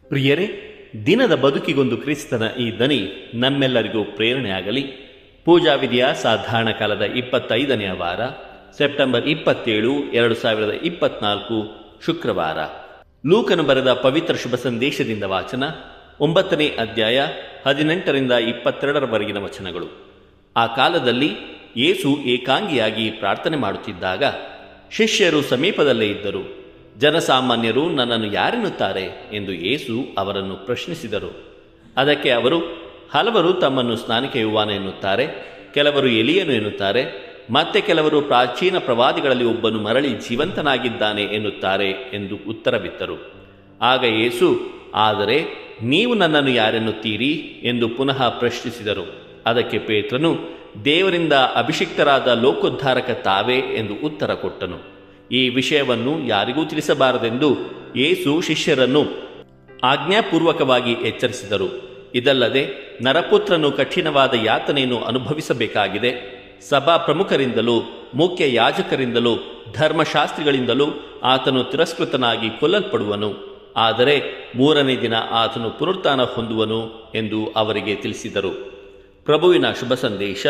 ಪ್ರಿಯರೇ, ದಿನದ ಬದುಕಿಗೊಂದು ಕ್ರಿಸ್ತನ ಈ ದನಿ ನಮ್ಮೆಲ್ಲರಿಗೂ ಪ್ರೇರಣೆಯಾಗಲಿ. ಪೂಜಾ ವಿಧಿಯ ಸಾಧಾರಣ ಕಾಲದ 25ನೇ ವಾರ, ಸೆಪ್ಟೆಂಬರ್ 27, 2024 ಶುಕ್ರವಾರ. ಲೂಕನು ಬರೆದ ಪವಿತ್ರ ಶುಭ ಸಂದೇಶದಿಂದ ವಾಚನ. 9ನೇ ಅಧ್ಯಾಯ 18ರಿಂದ 22ರವರೆಗಿನ ವಚನಗಳು. ಆ ಕಾಲದಲ್ಲಿ ಯೇಸು ಏಕಾಂಗಿಯಾಗಿ ಪ್ರಾರ್ಥನೆ ಮಾಡುತ್ತಿದ್ದಾಗ ಶಿಷ್ಯರು ಸಮೀಪದಲ್ಲೇ ಇದ್ದರು. ಜನಸಾಮಾನ್ಯರು ನನ್ನನ್ನು ಯಾರೆನ್ನುತ್ತಾರೆ ಎಂದು ಯೇಸು ಅವರನ್ನು ಪ್ರಶ್ನಿಸಿದರು. ಅದಕ್ಕೆ ಅವರು, ಹಲವರು ತಮ್ಮನ್ನು ಸ್ನಾನಿಕ ಯೋಹಾನ ಎನ್ನುತ್ತಾರೆ, ಕೆಲವರು ಎಲಿಯನು ಎನ್ನುತ್ತಾರೆ, ಮತ್ತೆ ಕೆಲವರು ಪ್ರಾಚೀನ ಪ್ರವಾದಿಗಳಲ್ಲಿ ಒಬ್ಬನು ಮರಳಿ ಜೀವಂತನಾಗಿದ್ದಾನೆ ಎನ್ನುತ್ತಾರೆ ಎಂದು ಉತ್ತರವಿತ್ತರು. ಆಗ ಯೇಸು, ಆದರೆ ನೀವು ನನ್ನನ್ನು ಯಾರೆನ್ನುತ್ತೀರಿ ಎಂದು ಪುನಃ ಪ್ರಶ್ನಿಸಿದರು. ಅದಕ್ಕೆ ಪೇತ್ರನು, ದೇವರಿಂದ ಅಭಿಷಿಕ್ತರಾದ ಲೋಕೋದ್ಧಾರಕ ತಾವೇ ಎಂದು ಉತ್ತರ ಕೊಟ್ಟನು. ಈ ವಿಷಯವನ್ನು ಯಾರಿಗೂ ತಿಳಿಸಬಾರದೆಂದು ಯೇಸು ಶಿಷ್ಯರನ್ನು ಆಜ್ಞಾಪೂರ್ವಕವಾಗಿ ಎಚ್ಚರಿಸಿದರು. ಇದಲ್ಲದೆ ನರಪುತ್ರನು ಕಠಿಣವಾದ ಯಾತನೆಯನ್ನು ಅನುಭವಿಸಬೇಕಾಗಿದೆ. ಸಭಾ ಪ್ರಮುಖರಿಂದಲೂ ಮುಖ್ಯ ಯಾಜಕರಿಂದಲೂ ಧರ್ಮಶಾಸ್ತ್ರಿಗಳಿಂದಲೂ ಆತನು ತಿರಸ್ಕೃತನಾಗಿ ಕೊಲ್ಲಲ್ಪಡುವನು. ಆದರೆ 3ನೇ ದಿನ ಆತನು ಪುನರುತ್ಥಾನ ಹೊಂದುವನು ಎಂದು ಅವರಿಗೆ ತಿಳಿಸಿದರು. ಪ್ರಭುವಿನ ಶುಭ ಸಂದೇಶ.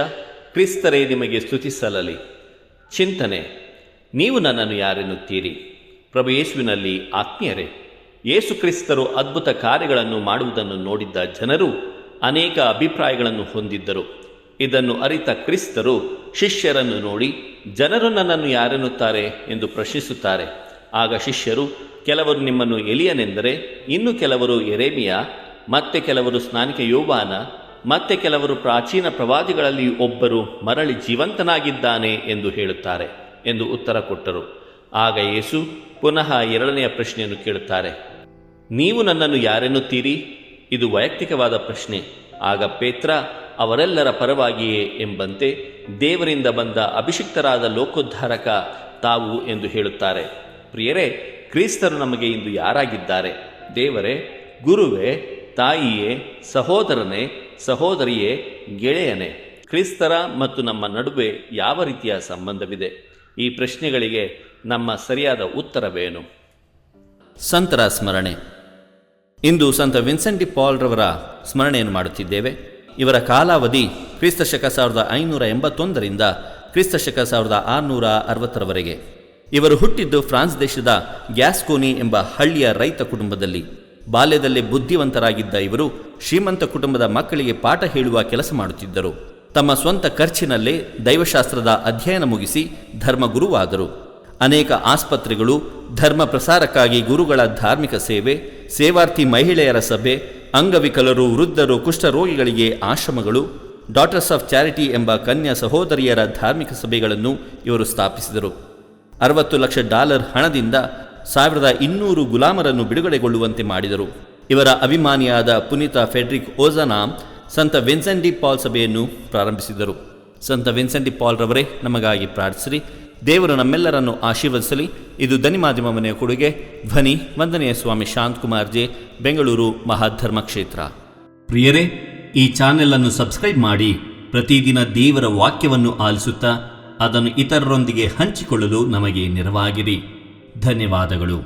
ಕ್ರಿಸ್ತರೇ ನಿಮಗೆ ಸ್ತುತಿಸಲಲಿ. ಚಿಂತನೆ. ನೀವು ನನ್ನನ್ನು ಯಾರೆನ್ನುತ್ತೀರಿ? ಪ್ರಭು ಯೇಸುವಿನಲ್ಲಿ ಆತ್ಮೀಯರೇ, ಯೇಸು ಕ್ರಿಸ್ತರು ಅದ್ಭುತ ಕಾರ್ಯಗಳನ್ನು ಮಾಡುವುದನ್ನು ನೋಡಿದ್ದ ಜನರು ಅನೇಕ ಅಭಿಪ್ರಾಯಗಳನ್ನು ಹೊಂದಿದ್ದರು. ಇದನ್ನು ಅರಿತ ಕ್ರಿಸ್ತರು ಶಿಷ್ಯರನ್ನು ನೋಡಿ, ಜನರು ನನ್ನನ್ನು ಯಾರೆನ್ನುತ್ತಾರೆ ಎಂದು ಪ್ರಶ್ನಿಸುತ್ತಾರೆ. ಆಗ ಶಿಷ್ಯರು, ಕೆಲವರು ನಿಮ್ಮನ್ನು ಎಲಿಯನೆಂದರೆ, ಇನ್ನು ಕೆಲವರು ಯೆರೆಮೀಯ, ಮತ್ತೆ ಕೆಲವರು ಸ್ನಾನಿಕ ಯೋಹಾನ, ಮತ್ತೆ ಕೆಲವರು ಪ್ರಾಚೀನ ಪ್ರವಾದಿಗಳಲ್ಲಿ ಒಬ್ಬರು ಮರಳಿ ಜೀವಂತನಾಗಿದ್ದಾನೆ ಎಂದು ಹೇಳುತ್ತಾರೆ ಎಂದು ಉತ್ತರ ಕೊಟ್ಟರು. ಆಗ ಯೇಸು ಪುನಃ 2ನೆಯ ಪ್ರಶ್ನೆಯನ್ನು ಕೇಳುತ್ತಾರೆ, ನೀವು ನನ್ನನ್ನು ಯಾರೆನ್ನುತ್ತೀರಿ? ಇದು ವೈಯಕ್ತಿಕವಾದ ಪ್ರಶ್ನೆ. ಆಗ ಪೇತ್ರ, ಅವರೆಲ್ಲರ ಪರವಾಗಿಯೇ ಎಂಬಂತೆ, ದೇವರಿಂದ ಬಂದ ಅಭಿಷಿಕ್ತರಾದ ಲೋಕೋದ್ಧಾರಕ ತಾವು ಎಂದು ಹೇಳುತ್ತಾರೆ. ಪ್ರಿಯರೇ, ಕ್ರಿಸ್ತರು ನಮಗೆ ಇಂದು ಯಾರಾಗಿದ್ದಾರೆ? ದೇವರೇ, ಗುರುವೇ, ತಾಯಿಯೇ, ಸಹೋದರನೇ, ಸಹೋದರಿಯೇ, ಗೆಳೆಯನೇ? ಕ್ರಿಸ್ತರ ಮತ್ತು ನಮ್ಮ ನಡುವೆ ಯಾವ ರೀತಿಯ ಸಂಬಂಧವಿದೆ? ಈ ಪ್ರಶ್ನೆಗಳಿಗೆ ನಮ್ಮ ಸರಿಯಾದ ಉತ್ತರವೇನು? ಸಂತರ ಸ್ಮರಣೆ. ಇಂದು ಸಂತ ವಿನ್ಸೆಂಟ್ ಡಿ ಪಾಲ್ ರವರ ಸ್ಮರಣೆಯನ್ನು ಮಾಡುತ್ತಿದ್ದೇವೆ. ಇವರ ಕಾಲಾವಧಿ ಕ್ರಿಸ್ತಶಕ 1581ರಿಂದ ಕ್ರಿಸ್ತಶಕ 1660ರವರೆಗೆ. ಇವರು ಹುಟ್ಟಿದ್ದು ಫ್ರಾನ್ಸ್ ದೇಶದ ಗ್ಯಾಸ್ಕೋನಿ ಎಂಬ ಹಳ್ಳಿಯ ರೈತ ಕುಟುಂಬದಲ್ಲಿ. ಬಾಲ್ಯದಲ್ಲೇ ಬುದ್ಧಿವಂತರಾಗಿದ್ದ ಇವರು ಶ್ರೀಮಂತ ಕುಟುಂಬದ ಮಕ್ಕಳಿಗೆ ಪಾಠ ಹೇಳುವ ಕೆಲಸ ಮಾಡುತ್ತಿದ್ದರು. ತಮ್ಮ ಸ್ವಂತ ಖರ್ಚಿನಲ್ಲೇ ದೈವಶಾಸ್ತ್ರದ ಅಧ್ಯಯನ ಮುಗಿಸಿ ಧರ್ಮಗುರುವಾದರು. ಅನೇಕ ಆಸ್ಪತ್ರೆಗಳು, ಧರ್ಮ ಪ್ರಸಾರಕ್ಕಾಗಿ ಗುರುಗಳ ಧಾರ್ಮಿಕ ಸೇವೆ, ಸೇವಾರ್ಥಿ ಮಹಿಳೆಯರ ಸಭೆ, ಅಂಗವಿಕಲರು, ವೃದ್ಧರು, ಕುಷ್ಠರೋಗಿಗಳಿಗೆ ಆಶ್ರಮಗಳು, ಡಾಟರ್ಸ್ ಆಫ್ ಚಾರಿಟಿ ಎಂಬ ಕನ್ಯಾ ಸಹೋದರಿಯರ ಧಾರ್ಮಿಕ ಸಭೆಗಳನ್ನು ಇವರು ಸ್ಥಾಪಿಸಿದರು. $60 ಲಕ್ಷ ಹಣದಿಂದ 1200 ಗುಲಾಮರನ್ನು ಬಿಡುಗಡೆಗೊಳ್ಳುವಂತೆ ಮಾಡಿದರು. ಇವರ ಅಭಿಮಾನಿಯಾದ ಪುನೀತ ಫೆಡ್ರಿಕ್ ಓಜಾನಾ ಸಂತ ವಿನ್ಸೆಂಟ್ ಡಿ ಪಾಲ್ ಸಭೆಯನ್ನು ಪ್ರಾರಂಭಿಸಿದರು. ಸಂತ ವಿನ್ಸೆಂಟ್ ಡಿ ಪಾಲ್ ರವರೇ, ನಮಗಾಗಿ ಪ್ರಾರ್ಥಿಸಿರಿ. ದೇವರು ನಮ್ಮೆಲ್ಲರನ್ನು ಆಶೀರ್ವದಿಸಲಿ. ಇದು ಧ್ವನಿ ಮಾಧ್ಯಮ ಮನೆಯ ಕೊಡುಗೆ. ಧ್ವನಿ ವಂದನೆಯ ಸ್ವಾಮಿ ಶಾಂತಕುಮಾರ್ ಜೆ, ಬೆಂಗಳೂರು ಮಹಾಧರ್ಮ ಕ್ಷೇತ್ರ. ಪ್ರಿಯರೇ, ಈ ಚಾನೆಲ್ ಅನ್ನು ಸಬ್ಸ್ಕ್ರೈಬ್ ಮಾಡಿ ಪ್ರತಿದಿನ ದೇವರ ವಾಕ್ಯವನ್ನು ಆಲಿಸುತ್ತಾ ಅದನ್ನು ಇತರರೊಂದಿಗೆ ಹಂಚಿಕೊಳ್ಳಲು ನಮಗೆ ನೆರವಾಗಿರಿ. ಧನ್ಯವಾದಗಳು.